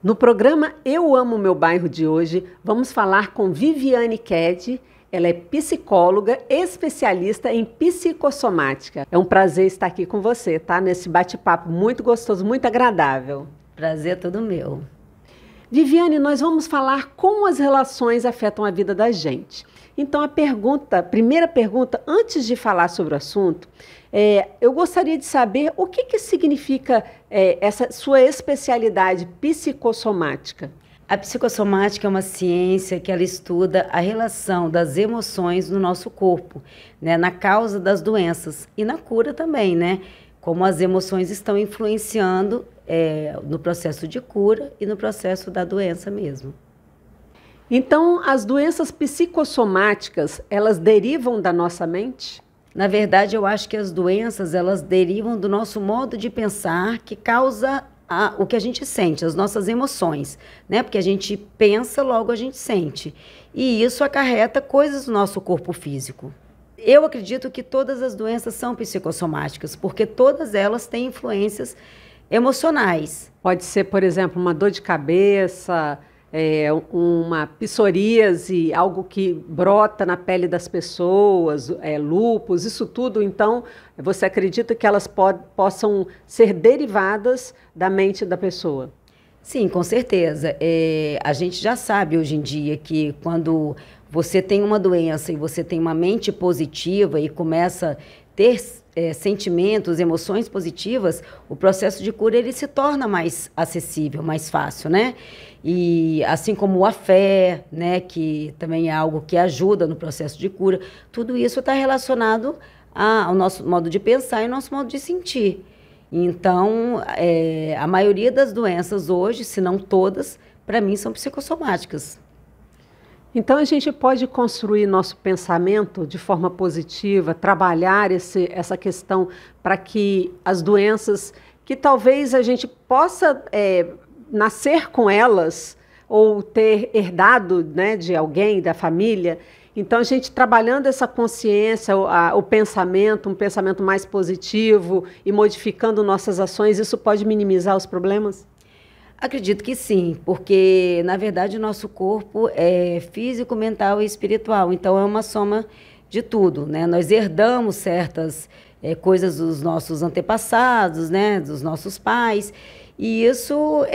No programa Eu Amo Meu Bairro de hoje, vamos falar com Viviane Ked. Ela é psicóloga, especialista em psicossomática. É um prazer estar aqui com você, tá? Nesse bate-papo muito gostoso, muito agradável. Prazer é todo meu. Viviane, nós vamos falar como as relações afetam a vida da gente. Então, a primeira pergunta, antes de falar sobre o assunto, eu gostaria de saber o que significa essa sua especialidade psicossomática. A psicossomática é uma ciência que ela estuda a relação das emoções no nosso corpo, né, na causa das doenças e na cura também, né? Como as emoções estão influenciando no processo de cura e no processo da doença mesmo. Então, as doenças psicossomáticas, elas derivam da nossa mente? Na verdade, eu acho que as doenças, elas derivam do nosso modo de pensar que causa o que a gente sente, as nossas emoções, né? Porque a gente pensa, logo a gente sente. E isso acarreta coisas no nosso corpo físico. Eu acredito que todas as doenças são psicossomáticas, porque todas elas têm influências emocionais. Pode ser, por exemplo, uma dor de cabeça, uma psoríase, algo que brota na pele das pessoas, lúpus, isso tudo. Então, você acredita que elas possam ser derivadas da mente da pessoa? Sim, com certeza. A gente já sabe hoje em dia que quando você tem uma doença e você tem uma mente positiva e começa a ter sentimentos, emoções positivas, o processo de cura ele se torna mais acessível, mais fácil, né? E assim como a fé, né, que também é algo que ajuda no processo de cura, tudo isso está relacionado ao nosso modo de pensar e ao nosso modo de sentir. Então, a maioria das doenças hoje, se não todas, para mim são psicossomáticas. Então, a gente pode construir nosso pensamento de forma positiva, trabalhar essa questão para que as doenças, que talvez a gente possa nascer com elas ou ter herdado, né, de alguém, da família. Então, a gente trabalhando essa consciência, o pensamento, um pensamento mais positivo e modificando nossas ações, isso pode minimizar os problemas? Acredito que sim, porque, na verdade, o nosso corpo é físico, mental e espiritual, então é uma soma de tudo, né? Nós herdamos certas coisas dos nossos antepassados, né? Dos nossos pais, e isso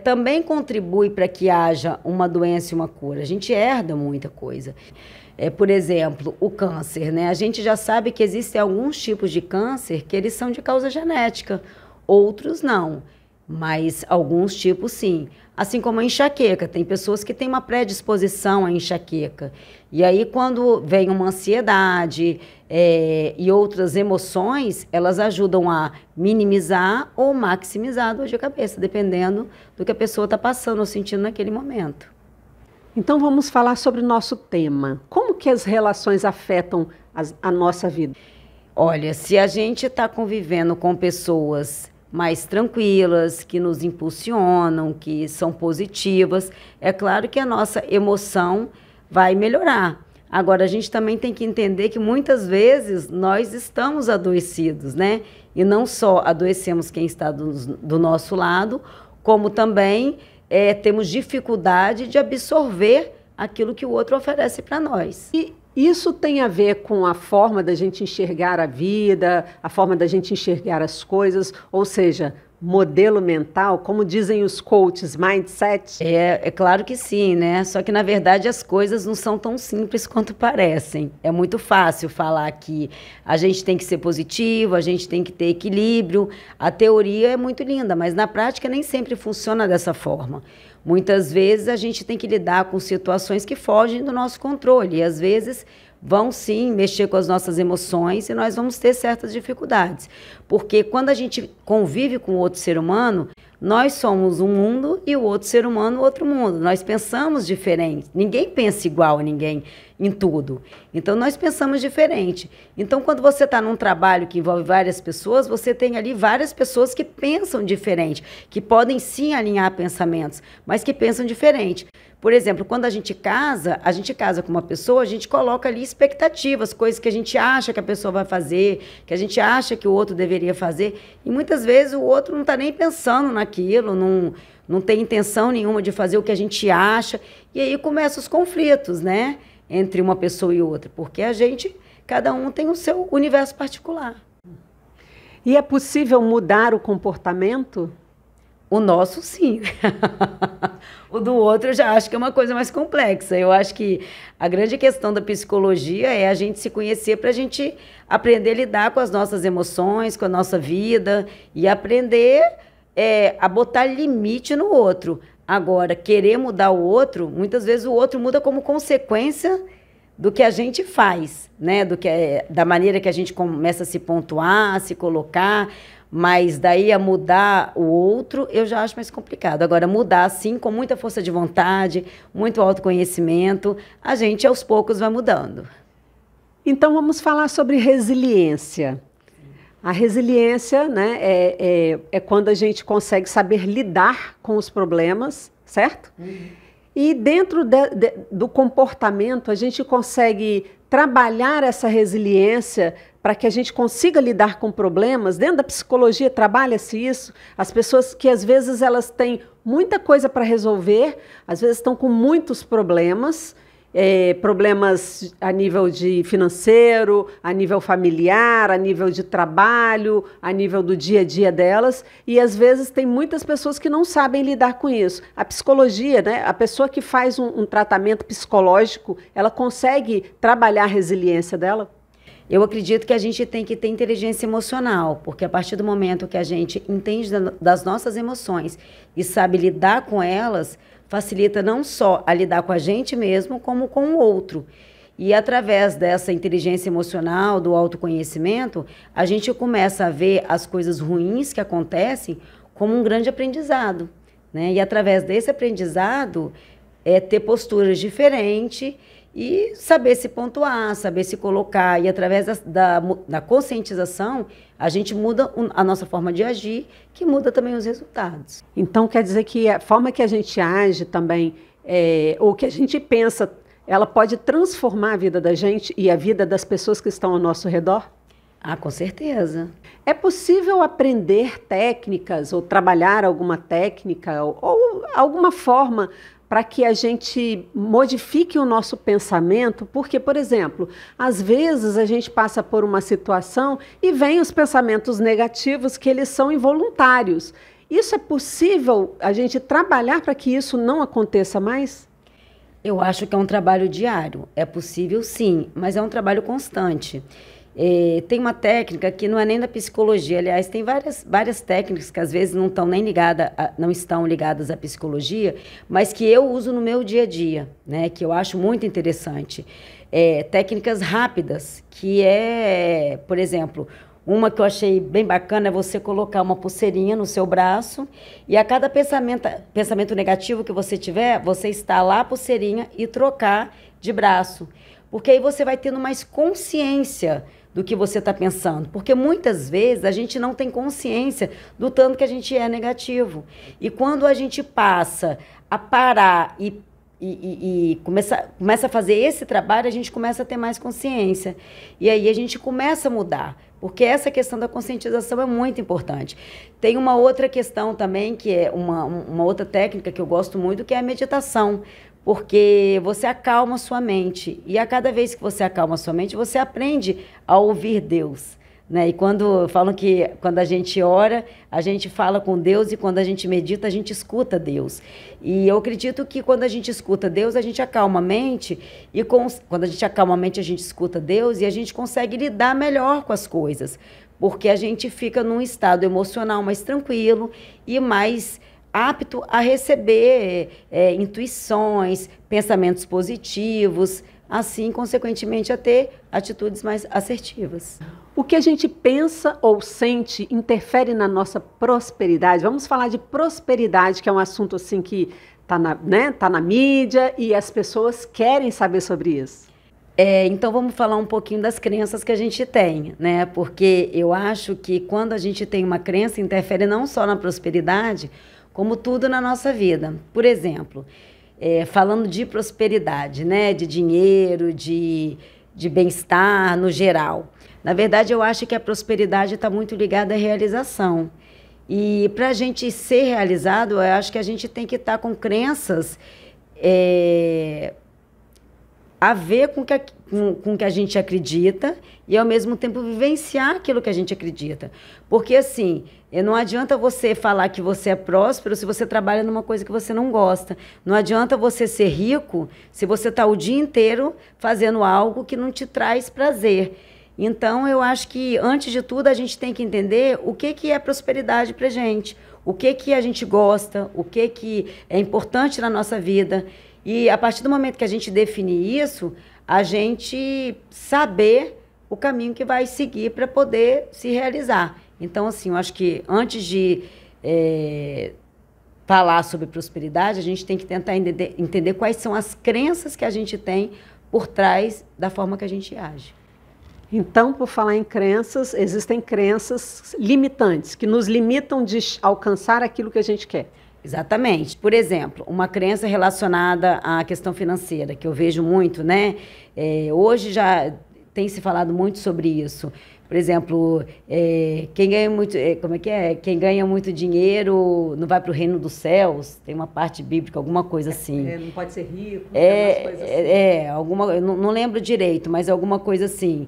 também contribui para que haja uma doença e uma cura. A gente herda muita coisa. Por exemplo, o câncer, né? A gente já sabe que existem alguns tipos de câncer que eles são de causa genética, outros não. Mas alguns tipos sim. Assim como a enxaqueca. Tem pessoas que têm uma predisposição à enxaqueca. E aí, quando vem uma ansiedade e outras emoções, elas ajudam a minimizar ou maximizar a dor de cabeça, dependendo do que a pessoa está passando ou sentindo naquele momento. Então, vamos falar sobre o nosso tema. Como que as relações afetam a nossa vida? Olha, se a gente está convivendo com pessoas mais tranquilas, que nos impulsionam, que são positivas, é claro que a nossa emoção vai melhorar. Agora, a gente também tem que entender que muitas vezes nós estamos adoecidos, né? E não só adoecemos quem está do nosso lado, como também temos dificuldade de absorver aquilo que o outro oferece para nós. E isso tem a ver com a forma da gente enxergar a vida, a forma da gente enxergar as coisas, ou seja, modelo mental, como dizem os coaches, mindset? É claro que sim, né? Só que, na verdade, as coisas não são tão simples quanto parecem. É muito fácil falar que a gente tem que ser positivo, a gente tem que ter equilíbrio. A teoria é muito linda, mas na prática nem sempre funciona dessa forma. Muitas vezes a gente tem que lidar com situações que fogem do nosso controle e, às vezes, vão sim mexer com as nossas emoções e nós vamos ter certas dificuldades. Porque quando a gente convive com outro ser humano, nós somos um mundo e o outro ser humano outro mundo. Nós pensamos diferente. Ninguém pensa igual a ninguém em tudo. Então, nós pensamos diferente. Então, quando você está num trabalho que envolve várias pessoas, você tem ali várias pessoas que pensam diferente, que podem sim alinhar pensamentos, mas que pensam diferente. Por exemplo, quando a gente casa com uma pessoa, a gente coloca ali expectativas, coisas que a gente acha que a pessoa vai fazer, que a gente acha que o outro deveria fazer, e muitas vezes o outro não está nem pensando aquilo, não tem intenção nenhuma de fazer o que a gente acha. E aí começam os conflitos, né? Entre uma pessoa e outra, porque cada um tem o seu universo particular. E é possível mudar o comportamento? O nosso, sim. O do outro eu já acho que é uma coisa mais complexa. Eu acho que a grande questão da psicologia é a gente se conhecer para a gente aprender a lidar com as nossas emoções, com a nossa vida e aprender a botar limite no outro. Agora, querer mudar o outro, muitas vezes o outro muda como consequência do que a gente faz, né? Da maneira que a gente começa a se pontuar, a se colocar. Mas daí a mudar o outro, eu já acho mais complicado. Agora, mudar assim, com muita força de vontade, muito autoconhecimento, a gente aos poucos vai mudando. Então, vamos falar sobre resiliência. A resiliência, né, é quando a gente consegue saber lidar com os problemas, certo? E dentro do comportamento, a gente consegue trabalhar essa resiliência para que a gente consiga lidar com problemas. Dentro da psicologia trabalha-se isso. As pessoas que às vezes elas têm muita coisa para resolver, às vezes estão com muitos problemas, problemas a nível de financeiro, a nível familiar, a nível de trabalho, a nível do dia a dia delas, e às vezes tem muitas pessoas que não sabem lidar com isso. A psicologia, né, a pessoa que faz um tratamento psicológico, ela consegue trabalhar a resiliência dela? Eu acredito que a gente tem que ter inteligência emocional, porque a partir do momento que a gente entende das nossas emoções e sabe lidar com elas, facilita não só a lidar com a gente mesmo, como com o outro. E através dessa inteligência emocional, do autoconhecimento, a gente começa a ver as coisas ruins que acontecem como um grande aprendizado, né? E através desse aprendizado, ter posturas diferentes e saber se pontuar, saber se colocar. E através da conscientização, a gente muda a nossa forma de agir, que muda também os resultados. Então, quer dizer que a forma que a gente age também, ou que a gente pensa, ela pode transformar a vida da gente e a vida das pessoas que estão ao nosso redor? Ah, com certeza. É possível aprender técnicas ou trabalhar alguma técnica ou alguma forma para que a gente modifique o nosso pensamento? Porque, por exemplo, às vezes a gente passa por uma situação e vem os pensamentos negativos que eles são involuntários. Isso é possível a gente trabalhar para que isso não aconteça mais? Eu acho que é um trabalho diário. É possível, sim, mas é um trabalho constante. Tem uma técnica que não é nem da psicologia, aliás, tem várias técnicas que às vezes não estão ligadas à psicologia, mas que eu uso no meu dia a dia, né, que eu acho muito interessante. Técnicas rápidas, que por exemplo, uma que eu achei bem bacana é você colocar uma pulseirinha no seu braço e a cada pensamento negativo que você tiver, você instalar a pulseirinha e trocar de braço. Porque aí você vai tendo mais consciência do que você está pensando. Porque muitas vezes a gente não tem consciência do tanto que a gente é negativo. E quando a gente passa a parar e começa a fazer esse trabalho, a gente começa a ter mais consciência. E aí a gente começa a mudar. Porque essa questão da conscientização é muito importante. Tem uma outra questão também, que é uma outra técnica que eu gosto muito, que é a meditação. Porque você acalma sua mente. E a cada vez que você acalma sua mente, você aprende a ouvir Deus, né? E falam que quando a gente ora, a gente fala com Deus, e quando a gente medita, a gente escuta Deus. E eu acredito que quando a gente escuta Deus, a gente acalma a mente, e quando a gente acalma a mente, a gente escuta Deus, e a gente consegue lidar melhor com as coisas, porque a gente fica num estado emocional mais tranquilo e mais apto a receber intuições, pensamentos positivos, assim, consequentemente, a ter atitudes mais assertivas. O que a gente pensa ou sente interfere na nossa prosperidade? Vamos falar de prosperidade, que é um assunto assim que tá na mídia e as pessoas querem saber sobre isso. Então, vamos falar um pouquinho das crenças que a gente tem, né? Porque eu acho que quando a gente tem uma crença, interfere não só na prosperidade, como tudo na nossa vida. Por exemplo, falando de prosperidade, né? De dinheiro, de bem-estar no geral. Na verdade, eu acho que a prosperidade está muito ligada à realização. E para a gente ser realizado, eu acho que a gente tem que estar com crenças a ver com o que a gente acredita e, ao mesmo tempo, vivenciar aquilo que a gente acredita. Porque, assim, não adianta você falar que você é próspero se você trabalha numa coisa que você não gosta. Não adianta você ser rico se você está o dia inteiro fazendo algo que não te traz prazer. Então, eu acho que, antes de tudo, a gente tem que entender o que é prosperidade para a gente, o que a gente gosta, o que é importante na nossa vida. E, a partir do momento que a gente definir isso, a gente saber o caminho que vai seguir para poder se realizar. Então, assim, eu acho que antes de falar sobre prosperidade, a gente tem que tentar entender quais são as crenças que a gente tem por trás da forma que a gente age. Então, por falar em crenças, existem crenças limitantes, que nos limitam de alcançar aquilo que a gente quer. Exatamente. Por exemplo, uma crença relacionada à questão financeira, que eu vejo muito, né? Hoje já tem se falado muito sobre isso. Por exemplo, quem ganha muito, como é que é? Quem ganha muito dinheiro não vai para o reino dos céus. Tem uma parte bíblica, alguma coisa assim. Não pode ser rico, umas coisas assim. Eu não lembro direito, mas alguma coisa assim.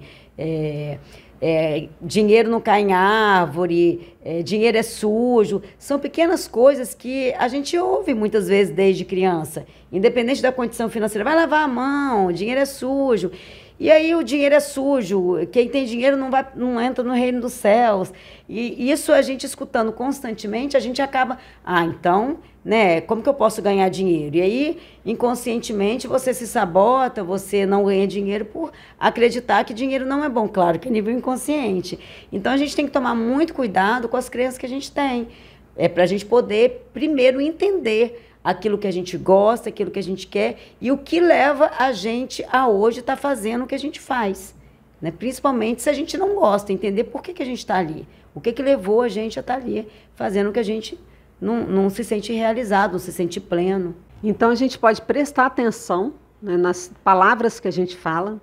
Dinheiro não cai em árvore, dinheiro é sujo. São pequenas coisas que a gente ouve muitas vezes desde criança. Independente da condição financeira. Vai lavar a mão, dinheiro é sujo. E aí o dinheiro é sujo, quem tem dinheiro não entra no reino dos céus. E isso a gente escutando constantemente, a gente acaba, então, né, como que eu posso ganhar dinheiro? E aí, inconscientemente, você se sabota, você não ganha dinheiro por acreditar que dinheiro não é bom, claro que é nível inconsciente. Então a gente tem que tomar muito cuidado com as crenças que a gente tem, para a gente poder primeiro entender aquilo que a gente gosta, aquilo que a gente quer e o que leva a gente a hoje estar fazendo o que a gente faz. Né? Principalmente se a gente não gosta, entender por que a gente está ali. O que levou a gente a estar ali fazendo o que a gente não se sente realizado, não se sente pleno. Então a gente pode prestar atenção, né, nas palavras que a gente fala,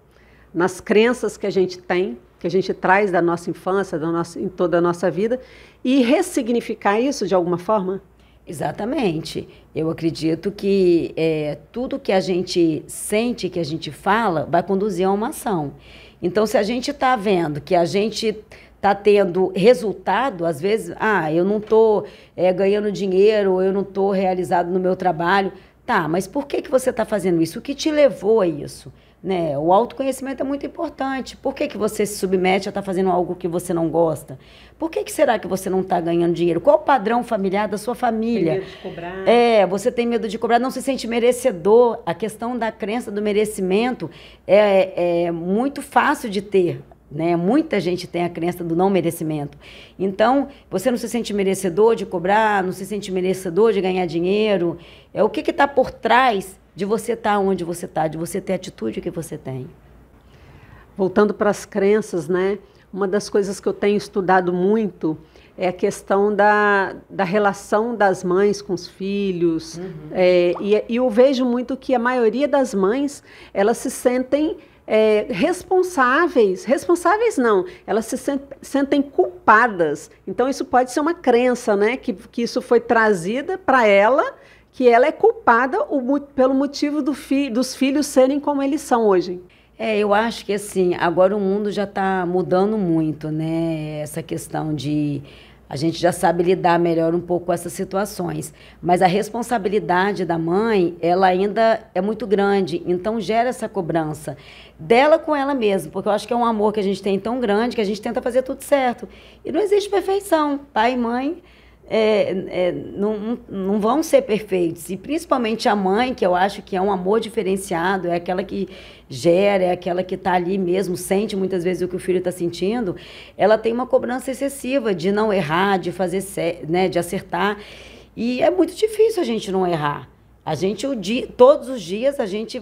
nas crenças que a gente tem, que a gente traz da nossa infância, em toda a nossa vida, e ressignificar isso de alguma forma? Exatamente. Eu acredito que tudo que a gente sente, que a gente fala, vai conduzir a uma ação. Então, se a gente está vendo que a gente está tendo resultado, às vezes, eu não estou ganhando dinheiro, eu não estou realizado no meu trabalho. Tá, mas por que você está fazendo isso? O que te levou a isso? Né? O autoconhecimento é muito importante. Por que você se submete a estar fazendo algo que você não gosta? Por que será que você não está ganhando dinheiro? Qual o padrão familiar da sua família? Tem medo de cobrar. Você tem medo de cobrar, não se sente merecedor. A questão da crença do merecimento é muito fácil de ter. Né? Muita gente tem a crença do não merecimento. Então, você não se sente merecedor de cobrar, não se sente merecedor de ganhar dinheiro. O que está por trás de você estar onde você está, de você ter a atitude que você tem? Voltando para as crenças, né? Uma das coisas que eu tenho estudado muito é a questão da relação das mães com os filhos. Uhum. E eu vejo muito que a maioria das mães, elas se sentem responsáveis não, elas se sentem culpadas. Então isso pode ser uma crença, né? Que isso foi trazida para ela, que ela é culpada pelo motivo dos filhos serem como eles são hoje. Eu acho que assim, agora o mundo já está mudando muito, né? Essa questão de... A gente já sabe lidar melhor um pouco com essas situações. Mas a responsabilidade da mãe, ela ainda é muito grande. Então, gera essa cobrança dela com ela mesma. Porque eu acho que é um amor que a gente tem tão grande que a gente tenta fazer tudo certo. E não existe perfeição. Pai e mãe não vão ser perfeitos. E principalmente a mãe, que eu acho que é um amor diferenciado, é aquela que gera, é aquela que está ali mesmo, sente muitas vezes o que o filho está sentindo, ela tem uma cobrança excessiva de não errar, de fazer, né, de acertar. E é muito difícil a gente não errar. A gente, todos os dias, a gente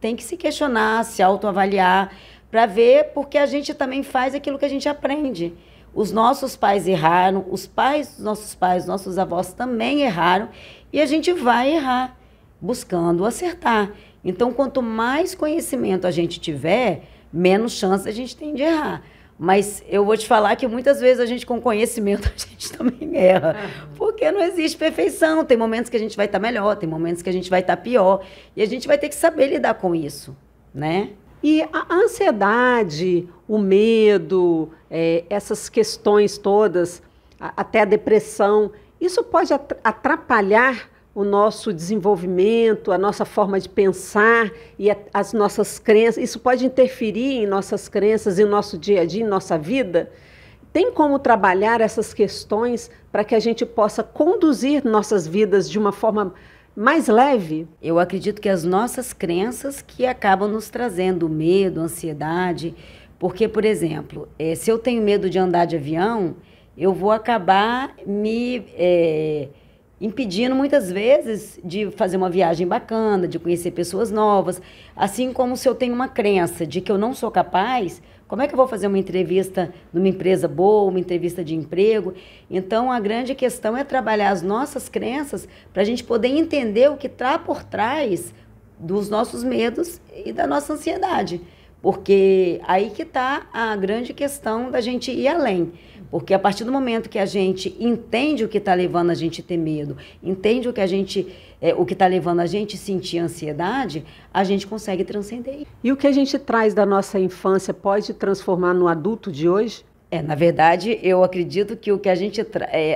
tem que se questionar, se autoavaliar, para ver, porque a gente também faz aquilo que a gente aprende. Os nossos pais erraram, os pais dos nossos pais, nossos avós também erraram, e a gente vai errar, buscando acertar. Então, quanto mais conhecimento a gente tiver, menos chance a gente tem de errar. Mas eu vou te falar que muitas vezes a gente, com conhecimento, a gente também erra. Porque não existe perfeição. Tem momentos que a gente vai estar melhor, tem momentos que a gente vai estar pior. E a gente vai ter que saber lidar com isso, né? E a ansiedade, o medo, essas questões todas, até a depressão, isso pode atrapalhar o nosso desenvolvimento, a nossa forma de pensar e as nossas crenças. Isso pode interferir em nossas crenças, em nosso dia a dia, em nossa vida. Tem como trabalhar essas questões para que a gente possa conduzir nossas vidas de uma forma mais leve? Eu acredito que as nossas crenças que acabam nos trazendo medo, ansiedade. Porque, por exemplo, se eu tenho medo de andar de avião, eu vou acabar me impedindo muitas vezes de fazer uma viagem bacana, de conhecer pessoas novas. Assim como se eu tenho uma crença de que eu não sou capaz, como é que eu vou fazer uma entrevista numa empresa boa, uma entrevista de emprego? Então, a grande questão é trabalhar as nossas crenças para a gente poder entender o que está por trás dos nossos medos e da nossa ansiedade. Porque aí que está a grande questão da gente ir além. Porque a partir do momento que a gente entende o que está levando a gente a ter medo, entende o que está levando a gente a sentir ansiedade, a gente consegue transcender. E o que a gente traz da nossa infância pode transformar no adulto de hoje? Na verdade, eu acredito que o que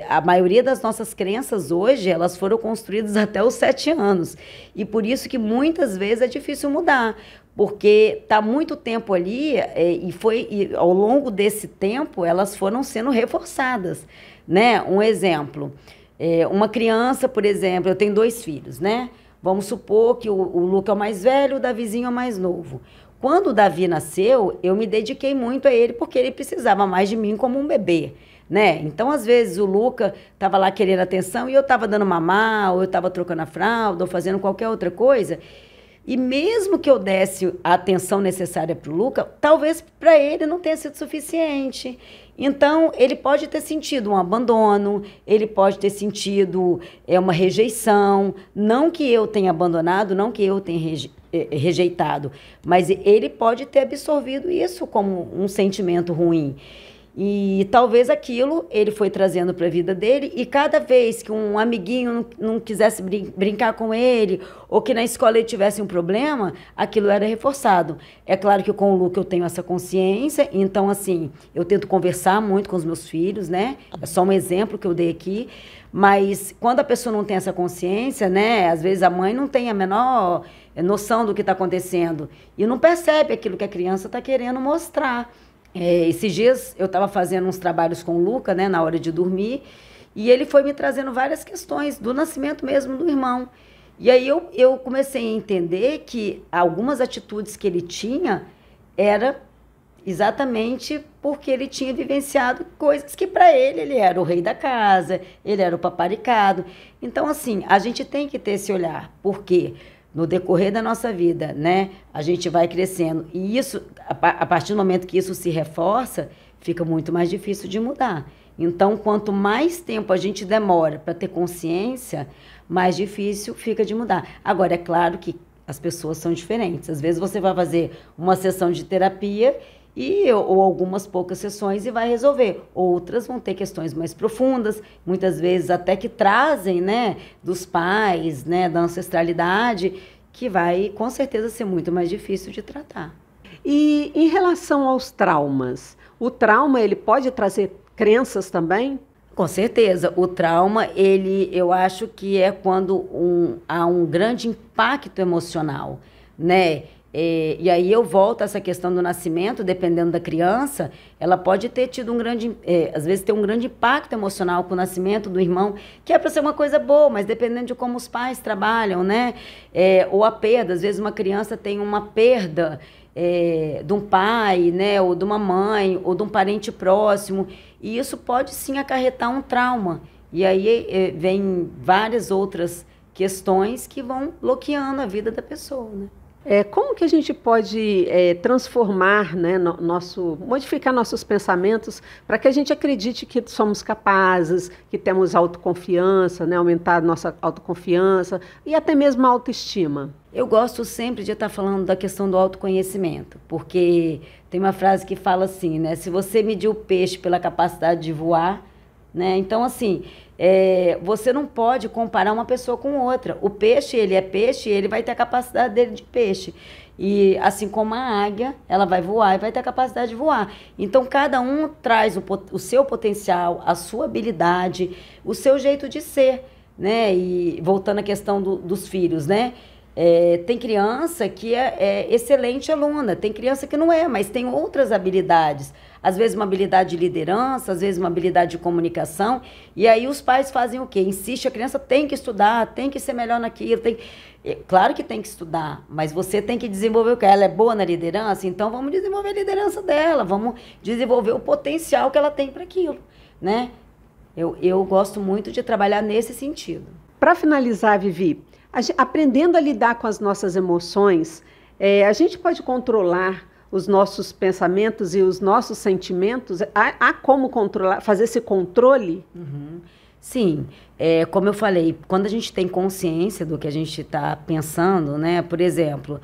a maioria das nossas crenças hoje, elas foram construídas até os 7 anos. E por isso que muitas vezes é difícil mudar. Porque está muito tempo ali e ao longo desse tempo elas foram sendo reforçadas, né? Um exemplo, uma criança, por exemplo, eu tenho 2 filhos, né? Vamos supor que o Luca é o mais velho, o Davizinho é o mais novo. Quando o Davi nasceu, eu me dediquei muito a ele porque ele precisava mais de mim como um bebê, né? Então, às vezes, o Luca estava lá querendo atenção e eu estava dando mamar, ou eu estava trocando a fralda, ou fazendo qualquer outra coisa. E mesmo que eu desse a atenção necessária para o Luca, talvez para ele não tenha sido suficiente. Então, ele pode ter sentido um abandono, ele pode ter sentido uma rejeição. Não que eu tenha abandonado, não que eu tenha rejeitado, mas ele pode ter absorvido isso como um sentimento ruim. E talvez aquilo ele foi trazendo para a vida dele, e cada vez que um amiguinho não quisesse brincar com ele, ou que na escola ele tivesse um problema, aquilo era reforçado. É claro que com o Luca eu tenho essa consciência, então assim, eu tento conversar muito com os meus filhos, né? É só um exemplo que eu dei aqui, mas quando a pessoa não tem essa consciência, né? Às vezes a mãe não tem a menor noção do que está acontecendo, e não percebe aquilo que a criança está querendo mostrar. Esses dias eu estava fazendo uns trabalhos com o Luca, né, na hora de dormir, e ele foi me trazendo várias questões do nascimento mesmo do irmão. E aí eu comecei a entender que algumas atitudes que ele tinha era exatamente porque ele tinha vivenciado coisas que para ele era o rei da casa, ele era o paparicado. Então, assim, a gente tem que ter esse olhar, porque no decorrer da nossa vida, né, a gente vai crescendo. E isso, a partir do momento que isso se reforça, fica muito mais difícil de mudar. Então, quanto mais tempo a gente demora para ter consciência, mais difícil fica de mudar. Agora, é claro que as pessoas são diferentes. Às vezes você vai fazer uma sessão de terapia ou algumas poucas sessões e vai resolver. Outras vão ter questões mais profundas, muitas vezes até que trazem, né, dos pais, né, da ancestralidade, que vai com certeza ser muito mais difícil de tratar. E em relação aos traumas, o trauma ele pode trazer crenças também? Com certeza. O trauma, eu acho que é quando há um grande impacto emocional, né? E aí eu volto a essa questão do nascimento, dependendo da criança, ela pode ter tido às vezes ter um grande impacto emocional com o nascimento do irmão, que é para ser uma coisa boa, mas dependendo de como os pais trabalham, né? Ou a perda, às vezes uma criança tem uma perda de um pai, né? Ou de uma mãe, ou de um parente próximo, e isso pode sim acarretar um trauma. E aí vem várias outras questões que vão bloqueando a vida da pessoa, né? Como que a gente pode transformar, né, modificar nossos pensamentos para que a gente acredite que somos capazes, que temos autoconfiança, né, aumentar a nossa autoconfiança e até mesmo a autoestima? Eu gosto sempre de estar falando da questão do autoconhecimento, porque tem uma frase que fala assim, né? Se você medir o peixe pela capacidade de voar, né? Então, assim, você não pode comparar uma pessoa com outra. O peixe, ele é peixe, ele vai ter a capacidade dele de peixe. E assim como a águia, ela vai voar e vai ter a capacidade de voar. Então, cada um traz o seu potencial, a sua habilidade, o seu jeito de ser, né? E voltando à questão dos filhos, né? Tem criança que é excelente aluna, tem criança que não é, mas tem outras habilidades. Às vezes uma habilidade de liderança, às vezes uma habilidade de comunicação. E aí os pais fazem o quê? Insiste, a criança tem que estudar, tem que ser melhor naquilo. Claro que tem que estudar, mas você tem que desenvolver o que? Ela é boa na liderança, então vamos desenvolver a liderança dela, vamos desenvolver o potencial que ela tem para aquilo, né? Eu gosto muito de trabalhar nesse sentido. Para finalizar, Vivi, aprendendo a lidar com as nossas emoções, a gente pode controlar os nossos pensamentos e os nossos sentimentos? Há como controlar, fazer esse controle? Uhum. Sim, como eu falei, quando a gente tem consciência do que a gente está pensando, né? Por exemplo,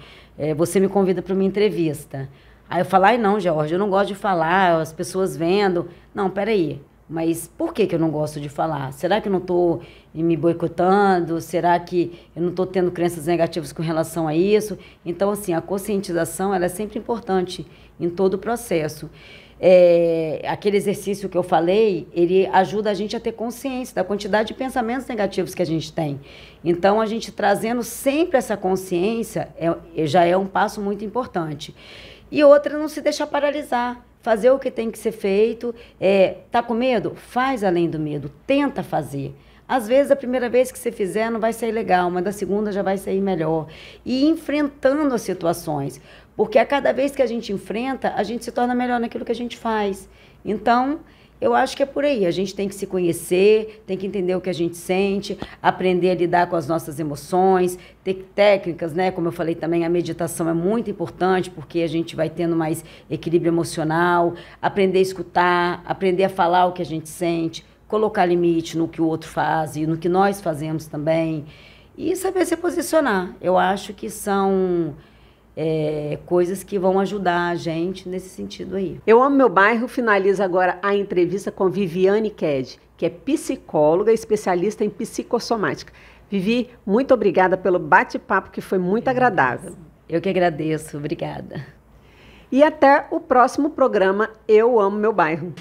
você me convida para uma entrevista. Aí eu falo, ai não, Georgia, eu não gosto de falar, as pessoas vendo. Não, peraí. Mas por que eu não gosto de falar? Será que eu não estou me boicotando? Será que eu não estou tendo crenças negativas com relação a isso? Então, assim, a conscientização ela é sempre importante em todo o processo. Aquele exercício que eu falei, ele ajuda a gente a ter consciência da quantidade de pensamentos negativos que a gente tem. Então, a gente trazendo sempre essa consciência já é um passo muito importante. E outra, não se deixar paralisar. Fazer o que tem que ser feito. Tá com medo? Faz além do medo. Tenta fazer. Às vezes, a primeira vez que você fizer não vai sair legal, mas da segunda já vai sair melhor. E enfrentando as situações. Porque a cada vez que a gente enfrenta, a gente se torna melhor naquilo que a gente faz. Então, eu acho que é por aí. A gente tem que se conhecer, tem que entender o que a gente sente, aprender a lidar com as nossas emoções, ter técnicas, né? Como eu falei também, a meditação é muito importante, porque a gente vai tendo mais equilíbrio emocional, aprender a escutar, aprender a falar o que a gente sente, colocar limite no que o outro faz e no que nós fazemos também. E saber se posicionar. Eu acho que são coisas que vão ajudar a gente nesse sentido aí. Eu Amo Meu Bairro finaliza agora a entrevista com Viviane Ked, que é psicóloga e especialista em psicossomática. Vivi, muito obrigada pelo bate-papo, que foi muito agradável. Eu que agradeço, obrigada. E até o próximo programa Eu Amo Meu Bairro.